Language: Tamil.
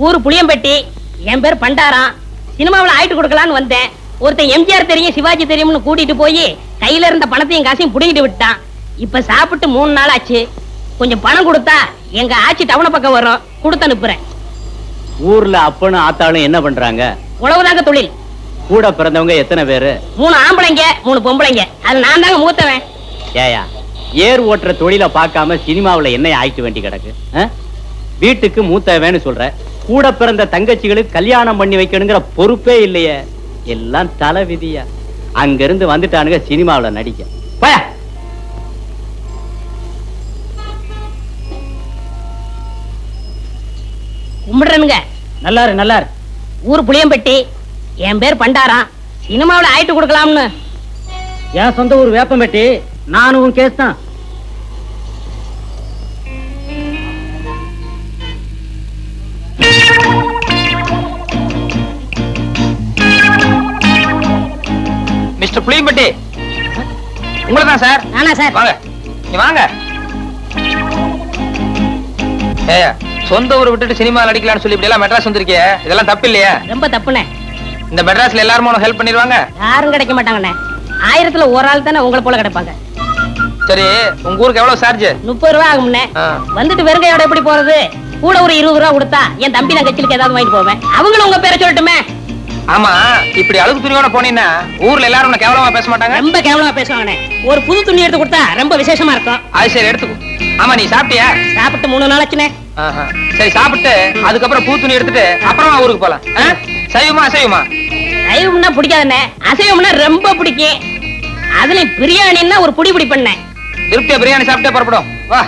ஊரு புளியம்பட்டி. என் பேர் பண்டாரம். சினிமாவில் ஆயிட்டு கொடுக்கலான்னு வந்தேன். ஒருத்தன் எம்ஜிஆர் தெரியும் சிவாஜி தெரியும்னு கூட்டிட்டு போய் கையில இருந்த பணத்தையும் காசையும் புடிங்கிட்டு விட்டான். இப்ப சாப்பிட்டு 3 நாள் ஆச்சு. கொஞ்சம் பணம் கொடுத்தா எங்க ஆட்சி டவுன பக்கம் வரும், கொடுத்து அனுப்புறேன். ஊர்ல அப்பனும் ஆத்தாளும் என்ன பண்றாங்க? உழவுதாங்க தொழில். கூட பிறந்தவங்க எத்தனை பேரு? 3 ஆம்பளைங்க 3 பொம்பளைங்க. அது நான் தாங்க மூத்தவன். ஏயா ஏர் ஓட்டுற தொழில பார்க்காம சினிமாவுல என்ன ஆயிட்டு வேண்டி கிடக்கு? வீட்டுக்கு மூத்தவன்னு சொல்ற, கூட பிறந்த தங்கச்சிகளுக்கு கல்யாணம் பண்ணி வைக்கணுங்கிற பொறுப்பே இல்லையே. எல்லாம் தலை விதியா. அங்க இருந்து வந்துட்டானுங்க சினிமாவுல நடிக்க. போயா. கும்பிடுறனுங்க. நல்லாரு நல்லாரு. ஊர் புளியம்பட்டி. என் பேர் பண்டாரம். சினிமாவில் ஆயிட்டு கொடுக்கலாம்னு. என் சொந்த ஊர் வேப்பம்பட்டி. நானும் உன் கேஸ் தான். மிஸ்டர் புளியம்பட்டி, உங்களுக்கு தான் சார். நானா சார்? வாங்க வாங்க. ஏயா, சொந்த ஊரை விட்டுட்டு சினிமா நடிக்கலாம்னு சொல்லி இப்படி எல்லாம் மெட்ராஸ் வந்திருக்கே, இதெல்லாம் தப்பு இல்லையா? ரொம்ப தப்புண்ணே. இந்த மெட்ராஸ்ல எல்லாரும் உனக்கு ஹெல்ப் பண்ணிடுவாங்க? யாரும் கிடைக்க மாட்டாங்கண்ணே. 1000ல ஒரு ஆள் தானே உங்களை போல கிடைப்பாங்க. சரி, உங்க ஊருக்கு எவ்வளவு சார்ஜ்? 30 ரூபா ஆகும்ண்ணே. வந்துட்டு வெறுங்கையோட எப்படி போறது? கூட ஒரு 20 ரூபா கொடுத்தா என் தம்பி நான் கட்சிலுக்கு ஏதாவது வாங்கிட்டு போவேன். அவங்களும் உங்க பேரை சொல்லட்டுமே. ஆமா, இப்படி அழுகு துணியோட போனீங்கன்னா ஊர்ல எல்லாரும் உன்னை கேவலமா பேச மாட்டாங்க? ரொம்ப கேவலமா பேசுவாங்கண்ணே. ஒரு புது துணி எடுத்து கொடுத்தா ரொம்ப விசேஷமா இருக்கும். அது சரி, எடுத்துக்கோ. ஆமா, நீ சாப்பிட்டியா? சாப்பிட்டு 3 நாள் ஆச்சுண்ணே. சரி, சாப்பிட்டு அதுக்கப்புறம் பூ துணி எடுத்துட்டு அப்புறமா ஊருக்கு போலாம். சைவமா அசைவமா? சைவம்னா பிடிக்காதுண்ணே, அசைவம்னா ரொம்ப பிடிக்கும். அதுல பிரியாணின்னா ஒரு புடி பண்ணேன். திருப்தியா பிரியாணி சாப்பிட்டே புறப்படும். வா.